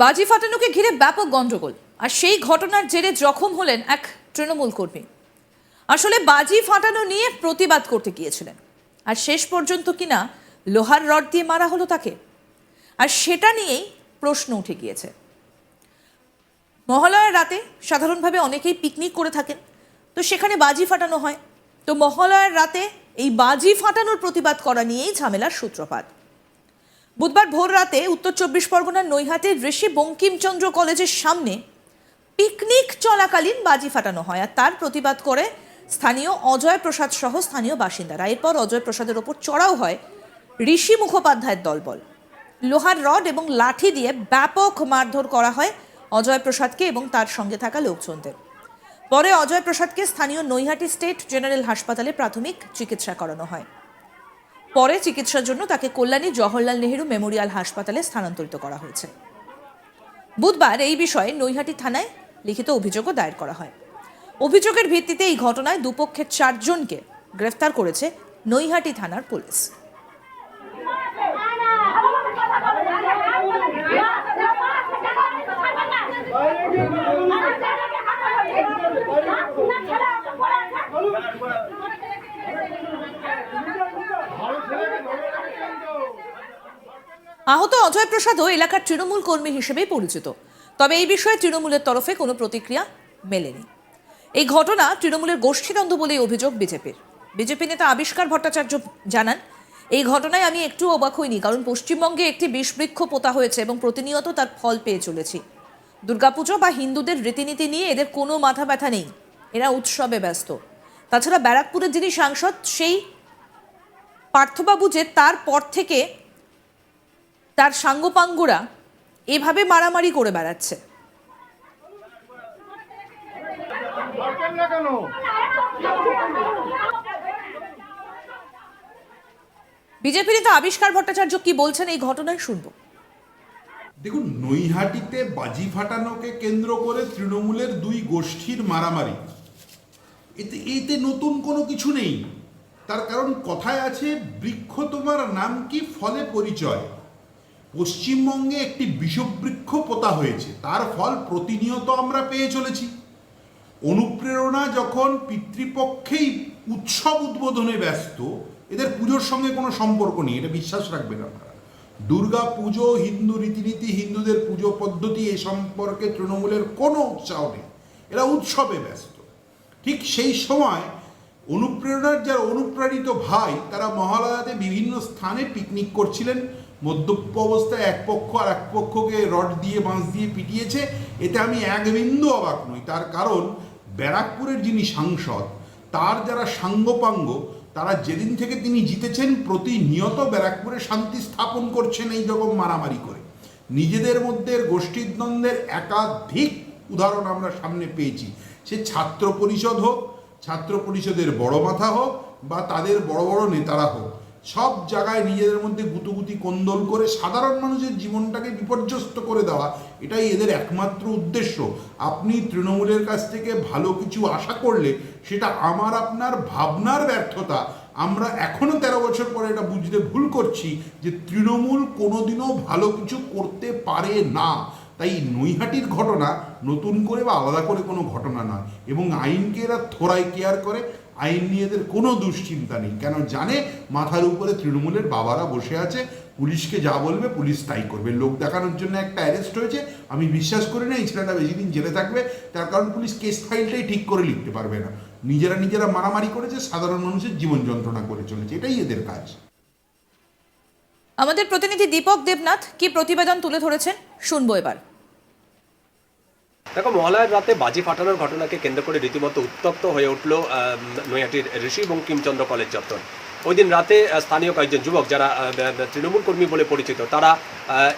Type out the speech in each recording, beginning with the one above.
বাজি ফাটানোকে ঘিরে ব্যাপক গন্ডগোল, আর সেই ঘটনার জেরে জখম হলেন এক তৃণমূল কর্মী। আসলে বাজি ফাটানো নিয়ে প্রতিবাদ করতে গিয়েছিলেন, আর শেষ পর্যন্ত কিনা লোহার রড দিয়ে মারা হলো তাকে। আর সেটা নিয়েই প্রশ্ন উঠে গিয়েছে। মহালয়ার রাতে সাধারণভাবে অনেকেই পিকনিক করে থাকেন, তো সেখানে বাজি ফাটানো হয়। তো মহালয়ার রাতে এই বাজি ফাটানোর প্রতিবাদ করা নিয়েই ঝামেলার সূত্রপাত। বুধবার ভোর রাতে উত্তর চব্বিশ পরগনার নৈহাটির ঋষি বঙ্কিমচন্দ্র কলেজের সামনে পিকনিক চলাকালীন বাজি ফাটানো হয়, আর তার প্রতিবাদ করে স্থানীয় অজয় প্রসাদ সহ স্থানীয় বাসিন্দারা। এরপর অজয় প্রসাদের ওপর চড়াও হয় ঋষি মুখোপাধ্যায়ের দলবল। লোহার রড এবং লাঠি দিয়ে ব্যাপক মারধর করা হয় অজয় প্রসাদকে এবং তার সঙ্গে থাকা লোকজনদের। পরে অজয় প্রসাদকে স্থানীয় নৈহাটি স্টেট জেনারেল হাসপাতালে প্রাথমিক চিকিৎসা করানো হয়। পরে চিকিৎসার জন্য তাকে কল্যাণী জওহরলাল নেহেরু মেমোরিয়াল হাসপাতালে স্থানান্তরিত করা হয়েছে। বুধবার এই বিষয়ে নৈহাটি থানায় লিখিত অভিযোগও দায়ের করা হয়। অভিযোগের ভিত্তিতে এই ঘটনায় দুপক্ষের 4 জনকে গ্রেফতার করেছে নৈহাটি থানার পুলিশ। আহত অজয় প্রসাদও এলাকার তৃণমূল কর্মী হিসেবেই পরিচিত, তবে এই বিষয়ে তৃণমূলের তরফে কোনো প্রতিক্রিয়া মেলেনি। এই ঘটনা তৃণমূলের গোষ্ঠীদ্বন্দ্ব বলেই অভিযোগ বিজেপির। বিজেপি নেতা আবিষ্কার ভট্টাচার্য জানান, এই ঘটনায় আমি একটু অবাক হইনি, কারণ পশ্চিমবঙ্গে একটি বিষবৃক্ষ পোতা হয়েছে এবং প্রতিনিয়ত তার ফল পেয়ে চলেছি। দুর্গাপুজো বা হিন্দুদের রীতিনীতি নিয়ে এদের কোনো মাথা ব্যথা নেই, এরা উৎসবে ব্যস্ত। তাছাড়া ব্যারাকপুরের যিনি সাংসদ সেই পার্থবাবু, যে তারপর থেকে তার সাঙ্গপাঙ্গরা এভাবে মারামারি করে বেড়াচ্ছে। বিজেপি নেতা আবিষ্কার ভট্টাচার্য কি বলছেন এই ঘটনায় শুনবো। দেখুন, নৈহাটিতে বাজি ফাটানোকে কেন্দ্র করে তৃণমূলের দুই গোষ্ঠীর মারামারি, এতে নতুন কোনো কিছু নেই। তার কারণ কথায় আছে, বৃক্ষ তোমার নাম কি ফলে পরিচয়। পশ্চিমবঙ্গে একটি বিষবৃক্ষ পোতা হয়েছে, তার ফল প্রতিনিয়ত আমরা পেয়ে চলেছি। অনুপ্রেরণা যখন পিতৃপক্ষেই উৎসব উদ্বোধনে ব্যস্ত, এদের পুজোর সঙ্গে কোনো সম্পর্ক নেই, এটা বিশ্বাস রাখবেন আপনারা। দুর্গা পুজো, হিন্দু রীতিনীতি, হিন্দুদের পুজো পদ্ধতি, এ সম্পর্কে তৃণমূলের কোনো উৎসাহ নেই, এরা উৎসবে ব্যস্ত। ঠিক সেই সময় অনুপ্রেরণার যারা অনুপ্রাণিত ভাই, তারা মহালয়াতে বিভিন্ন স্থানে পিকনিক করছিলেন। মদ্যপ অবস্থায় এক পক্ষ আর এক পক্ষকে রড দিয়ে বাঁশ দিয়ে পিটিয়েছে, এতে আমি এক বিন্দু অবাক নই। তার কারণ ব্যারাকপুরের যিনি সাংসদ, তার যারা সাঙ্গপাঙ্গ, তারা যেদিন থেকে তিনি জিতেছেন প্রতিনিয়ত ব্যারাকপুরে শান্তি স্থাপন করছেন এই রকম মারামারি করে। নিজেদের মধ্যে গোষ্ঠীর দ্বন্দ্বের একাধিক উদাহরণ আমরা সামনে পেয়েছি। সে ছাত্র পরিষদ হোক, ছাত্র পরিষদের বড় মাথা হোক, বা তাদের বড় বড় নেতারা হোক, সব জায়গায় নিজেদের মধ্যে গুতুগুতি কোন্দল করে সাধারণ মানুষের জীবনটাকে বিপর্যস্ত করে দেওয়া, এটাই এদের একমাত্র উদ্দেশ্য। আপনি তৃণমূলের কাছ থেকে ভালো কিছু আশা করলে সেটা আমার আপনার ভাবনার ব্যর্থতা। আমরা এখনো 13 বছর পরে এটা বুঝতে ভুল করছি যে তৃণমূল কোনোদিনও ভালো কিছু করতে পারে না। তাই নৈহাটির ঘটনা নতুন করে বা আলাদা করে কোনো ঘটনা নয়, এবং আইনকে এরা থোড়াই কেয়ার করে। আইন নিয়ে এদের কোনো দুশ্চিন্তা নেই, কেন জানে মাথার উপরে তৃণমূলের বাবারা বসে আছে, পুলিশকে যা বলবে পুলিশ তাই করবে। লোক দেখানোর জন্য একটা অ্যারেস্ট হয়েছে, আমি বিশ্বাস করি না এই ছেলেটা বেশি দিন জেলে থাকবে। তার কারণ পুলিশ কেস ফাইলটাই ঠিক করে লিখতে পারবে না। নিজেরা মারামারি করেছে, সাধারণ মানুষের জীবন যন্ত্রণা করে চলেছে, এটাই এদের কাজ। আমাদের প্রতিনিধি দীপক দেবনাথ কি প্রতিবেদন তুলে ধরেছেন শুনবো এবার। দেখো, মহালয়ার রাতে বাজি ফাটানোর ঘটনাকে কেন্দ্র করে রীতিমতো উত্তপ্ত হয়ে উঠল নৈহাটির ঋষি বঙ্কিমচন্দ্র কলেজ চত্বর। ওই দিন রাতে স্থানীয় কয়েকজন যুবক, যারা তৃণমূল কর্মী বলে পরিচিত, তারা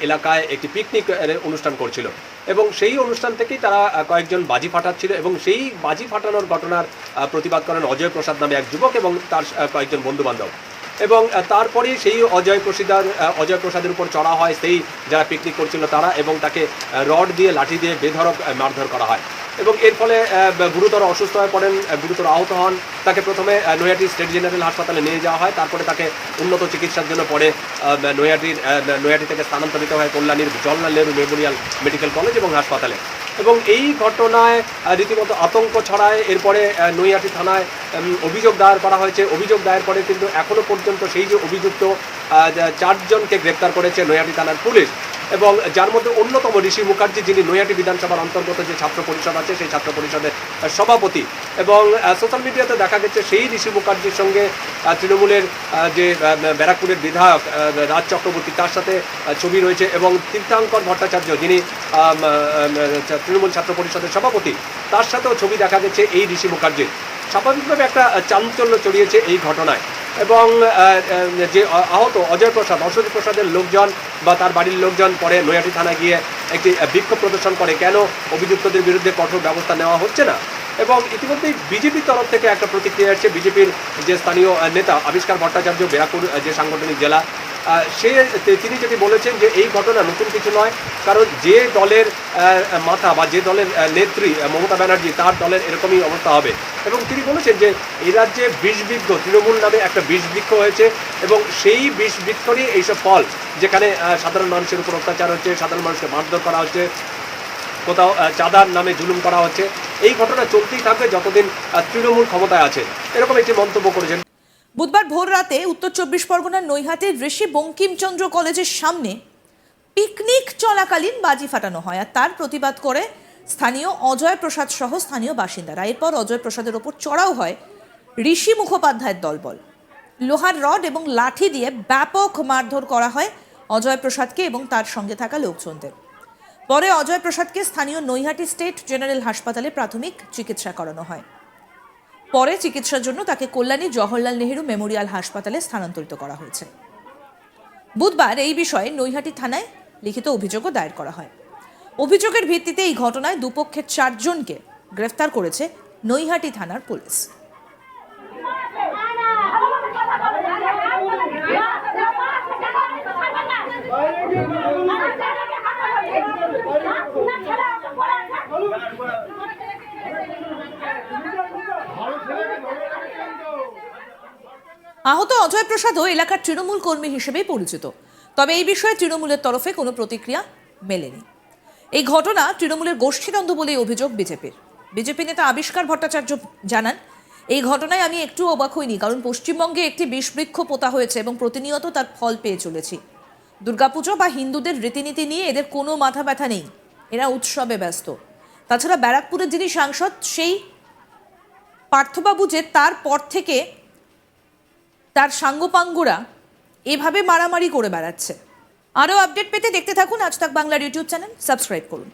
এলাকায় একটি পিকনিক অনুষ্ঠান করছিল, এবং সেই অনুষ্ঠান থেকেই তারা কয়েকজন বাজি ফাটাচ্ছিল, এবং সেই বাজি ফাটানোর ঘটনার প্রতিবাদ করেন অজয় প্রসাদ নামে এক যুবক এবং তার কয়েকজন বন্ধুবান্ধব। এবং তারপরে সেই অজয় প্রসাদের উপর চড়া হয় সেই যারা পিকনিক করছিল তারা, এবং তাকে রড দিয়ে লাঠি দিয়ে বেধড়ক মারধর করা হয়। এবং এর ফলে গুরুতর অসুস্থ হয়ে পড়েন, গুরুতর আহত হন। তাকে প্রথমে নৈহাটি স্টেট জেনারেল হাসপাতালে নিয়ে যাওয়া হয়, তারপরে তাকে উন্নত চিকিৎসার জন্য পরে নৈহাটি থেকে স্থানান্তরিত হয় কল্যাণীর Jawaharlal Nehru memorial medical college এবং হাসপাতালে। এবং এই ঘটনায় রীতিমতো আতঙ্ক ছড়ায়। এরপরে নৈহাটি থানায় অভিযোগ দায়ের করা হয়েছে। অভিযোগ দায়ের করে কিন্তু এখনও পর্যন্ত সেই যে অভিযুক্ত 4 জনকে গ্রেপ্তার করেছে নৈহাটি থানার পুলিশ, এবং যার মধ্যে অন্যতম ঋষি মুখার্জি, যিনি নৈহাটি বিধানসভার অন্তর্গত যে ছাত্র পরিষদ আছে সেই ছাত্র পরিষদের সভাপতি। এবং সোশ্যাল মিডিয়াতে দেখা গেছে সেই ঋষি মুখার্জির সঙ্গে তৃণমূলের যে ব্যারাকপুরের বিধায়ক রাজ চক্রবর্তী, তার সাথে ছবি রয়েছে, এবং তীর্থাঙ্কর ভট্টাচার্য, যিনি তৃণমূল ছাত্র পরিষদের সভাপতি, তার সাথেও ছবি দেখা গেছে এই ঋষি মুখার্জির। স্বাভাবিকভাবে একটা চাঞ্চল্য ছড়িয়েছে এই ঘটনায়। এবং যে আহত অজয় প্রসাদের লোকজন বা তার বাড়ির লোকজন পরে নৈহাটি থানায় গিয়ে একটি বিক্ষোভ প্রদর্শন করে, কেন অভিযুক্তদের বিরুদ্ধে কঠোর ব্যবস্থা নেওয়া হচ্ছে না। এবং ইতিমধ্যেই বিজেপির তরফ থেকে একটা প্রতিক্রিয়া আসছে। বিজেপির যে স্থানীয় নেতা আবিষ্কার ভট্টাচার্য, ব্যারাকপুর যে সাংগঠনিক জেলা, তিনি যেটি বলেছেন যে এই ঘটনা নতুন কিছু নয়, কারণ যে দলের মাথা বা যে দলের নেত্রী মমতা ব্যানার্জি, তার দলের এরকমই অবস্থা হবে। এবং তিনি বলেছেন যে এই রাজ্যে বিষবৃক্ষ, তৃণমূল নামে একটা বিষবৃক্ষ হয়েছে, এবং সেই বিষবৃক্ষরই এইসব ফল, যেখানে সাধারণ মানুষের উপর অত্যাচার হচ্ছে, সাধারণ মানুষকে মারধর করা হচ্ছে, কোথাও চাঁদার নামে জুলুম করা হচ্ছে। এই ঘটনা চলতেই থাকবে যতদিন তৃণমূল ক্ষমতায় আছে, এরকম একটি মন্তব্য করেছেন। বুধবার ভোর রাতে উত্তর 24 পরগনার নৈহাটির ঋষি বঙ্কিমচন্দ্র কলেজের সামনে পিকনিক চলাকালীন বাজি ফাটানো হয়, আর তার প্রতিবাদ করে স্থানীয় অজয় প্রসাদ সহ স্থানীয় বাসিন্দারা। এরপর অজয় প্রসাদের ওপর চড়াও হয় ঋষি মুখোপাধ্যায়ের দলবল। লোহার রড এবং লাঠি দিয়ে ব্যাপক মারধর করা হয় অজয় প্রসাদকে এবং তার সঙ্গে থাকা লোকজনদের। পরে অজয় প্রসাদকে স্থানীয় নৈহাটি স্টেট জেনারেল হাসপাতালে প্রাথমিক চিকিৎসা করানো হয়। পরে চিকিৎসার জন্য তাকে কল্যাণী জওহরলাল নেহরু মেমোরিয়াল হাসপাতালে স্থানান্তরিত করা হয়েছে। বুধবার এই বিষয়ে নৈহাটি থানায় লিখিত অভিযোগও দায়ের করা হয়। অভিযোগের ভিত্তিতে এই ঘটনায় দুপক্ষের 4 জনকে গ্রেফতার করেছে নৈহাটি থানার পুলিশ। আহত অজয় প্রসাদও এলাকার তৃণমূল কর্মী হিসেবেই পরিচিত, তবে এই বিষয়ে তৃণমূলের তরফে কোনো প্রতিক্রিয়া মেলেনি। এই ঘটনা তৃণমূলের গোষ্ঠীদ্বন্দ্ব বলেই অভিযোগ বিজেপির। বিজেপি নেতা আবিষ্কার ভট্টাচার্য জানান, এই ঘটনায় আমি একটু অবাক হইনি, কারণ পশ্চিমবঙ্গে একটি বিষবৃক্ষ পোতা হয়েছে এবং প্রতিনিয়ত তার ফল পেয়ে চলেছি। দুর্গাপুজো বা হিন্দুদের রীতিনীতি নিয়ে এদের কোনো মাথা ব্যথা নেই, এরা উৎসবে ব্যস্ত। তাছাড়া ব্যারাকপুরের যিনি সাংসদ, সেই পার্থবাবু, যে তারপর থেকে তার সাঙ্গপাঙ্গরা এভাবে মারামারি করে বেড়াচ্ছে। আরও আপডেট পেতে দেখতে থাকুন আজ তাক বাংলার ইউটিউব চ্যানেল, সাবস্ক্রাইব করুন।